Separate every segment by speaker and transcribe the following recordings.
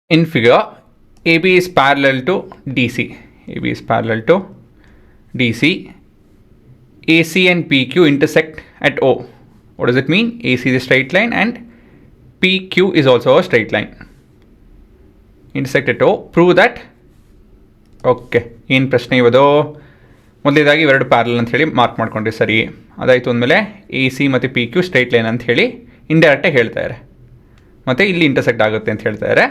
Speaker 1: In figure, AB is parallel to DC. AB is parallel to DC. AC and PQ intersect at O. What does it mean? AC is a straight line and PQ is also a straight line. Intersect at O. Prove that. Okay, ಏನು ಪ್ರಶ್ನೆ ಇವತ್ತು? ಮೊದಲೇದಾಗಿ ಇವೆರಡು parallel ಅಂತ ಹೇಳಿ mark ಮಾಡ್ಕೊಂಡ್ರಿ, ಸರಿ. ಅದಾಯಿತು ಅಂದಮೇಲೆ ಎ ಸಿ ಮತ್ತು ಪಿ ಕ್ಯೂ ಸ್ಟ್ರೈಟ್ ಲೈನ್ ಅಂತ ಹೇಳಿ ಇಂಡೈರೆಕ್ಟಾಗಿ ಹೇಳ್ತಾರೆ, ಮತ್ತು ಇಲ್ಲಿ ಇಂಟರ್ಸೆಕ್ಟ್ ಆಗುತ್ತೆ ಅಂತ ಹೇಳ್ತಾರೆ.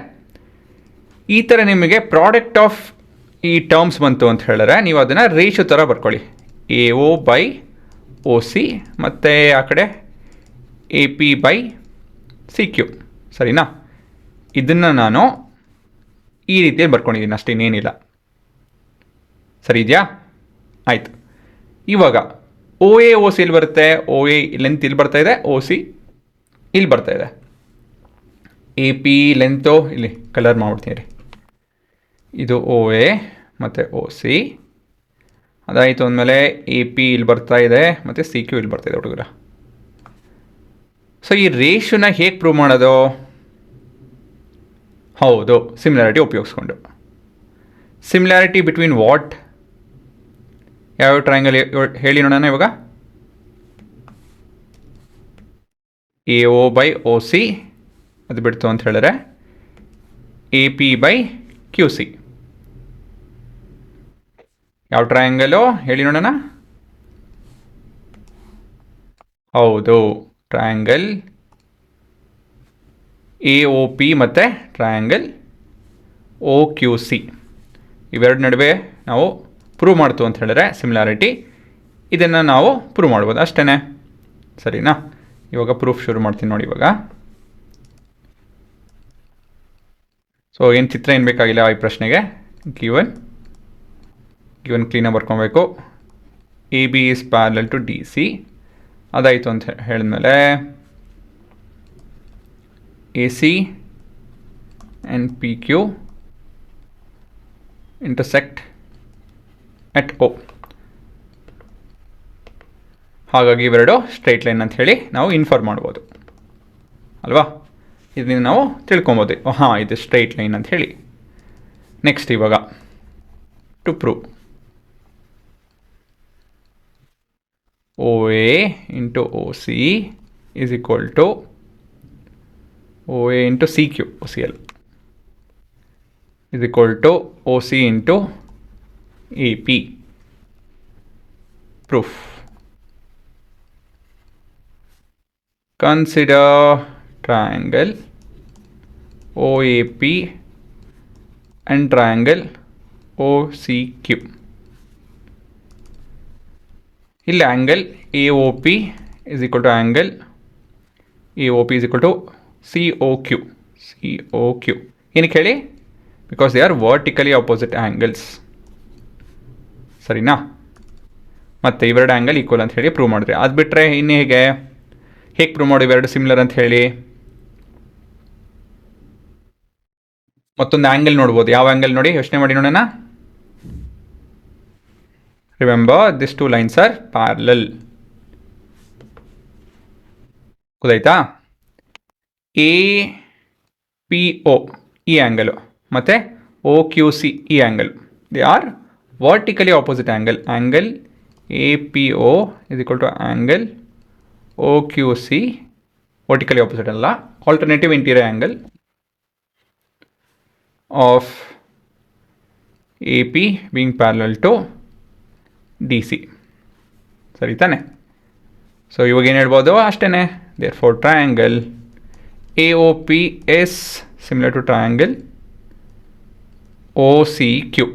Speaker 1: ಈ ಥರ ನಿಮಗೆ ಪ್ರಾಡಕ್ಟ್ ಆಫ್ ಈ ಟರ್ಮ್ಸ್ ಬಂತು ಅಂತ ಹೇಳಿದ್ರೆ ನೀವು ಅದನ್ನು ರೇಷಿಯೋ ಥರ ಬರ್ಕೊಳ್ಳಿ. A O by O C ಮತ್ತು ಆ ಕಡೆ A P by C Q, ಸರಿನಾ? ಇದನ್ನು ನಾನು ಈ ರೀತಿಯಲ್ಲಿ ಬರ್ಕೊಂಡಿದ್ದೀನಿ, ಅಷ್ಟೇನೇನಿಲ್ಲ. ಸರಿ ಇದೆಯಾ? ಆಯಿತು. ಇವಾಗ ಒ ಎ ಒ ಸಿ ಇಲ್ಲಿ ಬರುತ್ತೆ, ಒ ಎ ಲೆಂತ್ ಇಲ್ಲಿ ಬರ್ತಾ ಇದೆ, ಒ ಸಿ ಇಲ್ಲಿ ಬರ್ತಾ ಇದೆ. ಎ ಪಿ ಲೆಂತು ಇಲ್ಲಿ ಕಲರ್ ಮಾಡ್ಬಿಡ್ತೀನಿ ರೀ. ಇದು ಒ ಎ ಮತ್ತು ಒ ಸಿ. ಅದಾಯಿತು ಅಂದಮೇಲೆ ಎ ಪಿ ಇಲ್ಲಿ ಬರ್ತಾ ಇದೆ ಮತ್ತು ಸಿ ಕ್ಯೂ ಇಲ್ಲಿ ಬರ್ತಾ ಇದೆ ಹುಡುಗರ. ಸೊ ಈ ರೇಷಿಯೋನ ಹೇಗೆ ಪ್ರೂವ್ ಮಾಡೋದು? ಹೌದು, ಸಿಮಿಲಾರಿಟಿ ಉಪಯೋಗಿಸ್ಕೊಂಡು. Similarity between what? ಯಾವ ಟ್ರಯಾಂಗಲ್ ಹೇಳಿ ನೋಡೋಣ ಇವಾಗ. A O by O C ಅದು ಬಿಡ್ತು ಅಂತ ಹೇಳಿದ್ರೆ A P by Q C. ಯಾವ ಟ್ರಯಾಂಗಲು ಹೇಳಿ ನೋಡೋಣ? ಹೌದು, ಟ್ರಯಾಂಗಲ್ ಎ ಒ ಪಿ ಮತ್ತು ಟ್ರಯಾಂಗಲ್ ಒ ಕ್ಯೂ ಸಿ. ಇವೆರಡು ನಡುವೆ ನಾವು ಪ್ರೂವ್ ಮಾಡ್ತು ಅಂತ ಹೇಳಿದ್ರೆ ಸಿಮಿಲಾರಿಟಿ, ಇದನ್ನು ನಾವು ಪ್ರೂವ್ ಮಾಡ್ಬೋದು ಅಷ್ಟೇ, ಸರಿನಾ? ಇವಾಗ ಪ್ರೂಫ್ ಶುರು ಮಾಡ್ತೀನಿ ನೋಡಿ ಇವಾಗ. ಸೊ ಏನು ಚಿತ್ರ ಏನು ಬೇಕಾಗಿಲ್ಲ ಈ ಪ್ರಶ್ನೆಗೆ. ಗಿವನ್ ಕ್ಲೀನಾಗಿ ಬರ್ಕೊಬೇಕು. A B is parallel to D C. ಅದಾಯಿತು ಅಂತ ಹೇಳಿದ್ಮೇಲೆ A C and P Q intersect at O. ಹಾಗಾಗಿ ಇವೆರಡು ಸ್ಟ್ರೈಟ್ ಲೈನ್ ಅಂತ ಹೇಳಿ ನಾವು ಇನ್ಫರ್ ಮಾಡ್ಬೋದು ಅಲ್ವಾ? ಇದರಿಂದ ನಾವು ತಿಳ್ಕೊಬೋದು, ಹಾಂ ಇದು ಸ್ಟ್ರೈಟ್ ಲೈನ್ ಅಂತ ಹೇಳಿ. ನೆಕ್ಸ್ಟ್ ಇವಾಗ to prove O A into O C is equal to O A into C Q, O C L is equal to O C into A P. Proof. Consider triangle OAP and triangle OCQ. ಇಲ್ಲಿ angle AOP is equal to angle AOP is equal to COQ. COQ. ಏನಕ್ಕೆ ಹೇಳಿ? Because they are vertically opposite angles. ಸರಿನಾ? ಮತ್ತು ಇವೆರಡು angle equal ಅಂತ ಹೇಳಿ prove ಮಾಡಿದ್ರಿ. ಅದು ಬಿಟ್ಟರೆ ಇನ್ನು ಹೇಗೆ ಪ್ರೂವ್ ಮಾಡಿ ಇವೆರಡು ಸಿಮಿಲರ್ ಅಂತ ಹೇಳಿ? ಮತ್ತೊಂದು ಆ್ಯಂಗಲ್ ನೋಡ್ಬೋದು. ಯಾವ ಆ್ಯಂಗಲ್ ನೋಡಿ ಯೋಚನೆ ಮಾಡಿ ನೋಡೋಣ. Remember this to lines are parallel. ಗೊತ್ತಾಯ್ತಾ? ಎ ಪಿ ಒ ಈ ಆ್ಯಂಗಲು ಮತ್ತು ಒ ಕ್ಯೂ ಸಿ ಈ angle, they are vertically opposite angle. Angle APO is equal to angle OQC, vertically opposite ಅಲ್ಲ, alternative interior angle of AP being parallel to DC. ಸರಿ ತಾನೆ? So ಇವಾಗ ಏನು ಹೇಳ್ಬೋದು ಅಷ್ಟೇ. therefore triangle AOP is similar to triangle OCQ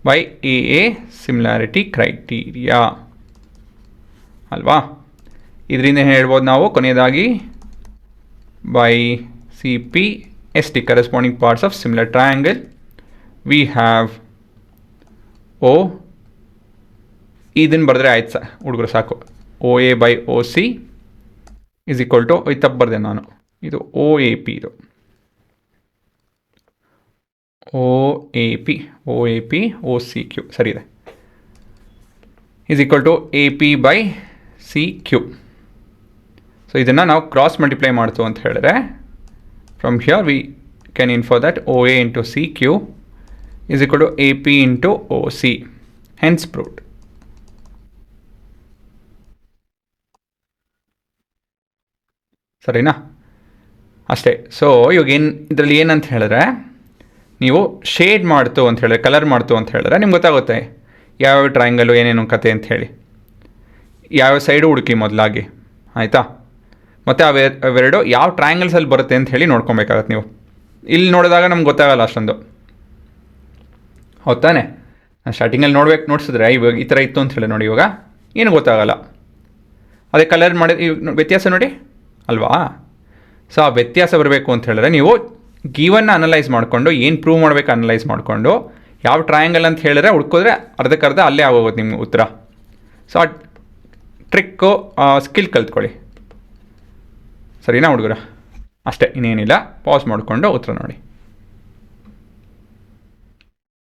Speaker 1: by AA similarity criteria ಅಲ್ವಾ? ಇದರಿಂದ ಏನು ಹೇಳ್ಬೋದು ನಾವು ಕೊನೆಯದಾಗಿ? By C P S T corresponding parts of similar triangle we have O. ಇದನ್ನು ಬರೆದ್ರೆ ಆಯ್ತು ಹುಡುಗರು ಸಾಕು. O A by O C is equal to, ಇದು ತಪ್ಪು ಬರೆದೆ ನಾನು, ಇದು ಒ ಎ ಪಿ, ಇದು O A P O C Q ಸರಿ ಇದೆ, is equal to AP by CQ. So ಇದನ್ನು ನಾವು ಕ್ರಾಸ್ ಮಲ್ಟಿಪ್ಲೈ ಮಾಡ್ತು ಅಂತ ಹೇಳಿದ್ರೆ from here V can infer that OA into CQ is equal to AP into OC. Hence proved. ಸರಿನಾ? ಅಷ್ಟೇ. So ಇವಾಗ ಇದರಲ್ಲಿ ಏನಂತ ಹೇಳಿದ್ರೆ, ನೀವು ಶೇಡ್ ಮಾಡ್ತು ಅಂತ ಹೇಳಿದ್ರೆ, ಕಲರ್ ಮಾಡ್ತು ಅಂತ ಹೇಳಿದ್ರೆ ನಿಮ್ಗೆ ಗೊತ್ತಾಗುತ್ತೆ ಯಾವ್ಯಾವ ಟ್ರಯಾಂಗಲು ಏನೇನು ಕತೆ ಅಂತ ಹೇಳಿ. ಯಾವ ಸೈಡು ಹುಡುಕಿ ಮೊದಲಾಗಿ, ಆಯಿತಾ? ಮತ್ತು ಅವೆರಡು ಯಾವ ಟ್ರಯಾಂಗಲ್ಸಲ್ಲಿ ಬರುತ್ತೆ ಅಂತ ಹೇಳಿ ನೋಡ್ಕೊಬೇಕಾಗತ್ತೆ ನೀವು. ಇಲ್ಲಿ ನೋಡಿದಾಗ ನಮ್ಗೆ ಗೊತ್ತಾಗಲ್ಲ ಅಷ್ಟೊಂದು, ಹೌದಾನೆ? ಸ್ಟಾರ್ಟಿಂಗಲ್ಲಿ ನೋಡಿಸಿದ್ರೆ ಇವಾಗ ಈ ಥರ ಇತ್ತು ಅಂತ ಹೇಳಿ ನೋಡಿ, ಇವಾಗ ಏನು ಗೊತ್ತಾಗಲ್ಲ. ಅದೇ ಕಲರ್ ಮಾಡಿ ವ್ಯತ್ಯಾಸ ನೋಡಿ ಅಲ್ವಾ? ಸೊ ಆ ವ್ಯತ್ಯಾಸ ಬರಬೇಕು ಅಂತ ಹೇಳಿದ್ರೆ ನೀವು ಗೀವನ್ನ ಅನಲೈಸ್ ಮಾಡಿಕೊಂಡು, ಏನು ಪ್ರೂವ್ ಮಾಡಬೇಕು ಅನಲೈಸ್ ಮಾಡಿಕೊಂಡು, ಯಾವ ಟ್ರಯಾಂಗಲ್ ಅಂತ ಹೇಳಿದ್ರೆ ಹುಡ್ಕೋದ್ರೆ ಅರ್ಧಕ್ಕರ್ಧ ಅಲ್ಲೇ ಆಗೋಗುತ್ತೆ ನಿಮ್ಗೆ ಉತ್ತರ. ಸೊ ಆ ಟ್ರಿಕ್ಕು ಸ್ಕಿಲ್ ಕಲ್ತ್ಕೊಳ್ಳಿ, ಸರಿನಾ ಹುಡುಗರ? ಅಷ್ಟೇ, ಇನ್ನೇನಿಲ್ಲ. ಪಾಸ್ ಮಾಡಿಕೊಂಡು ಉತ್ತರ ನೋಡಿ.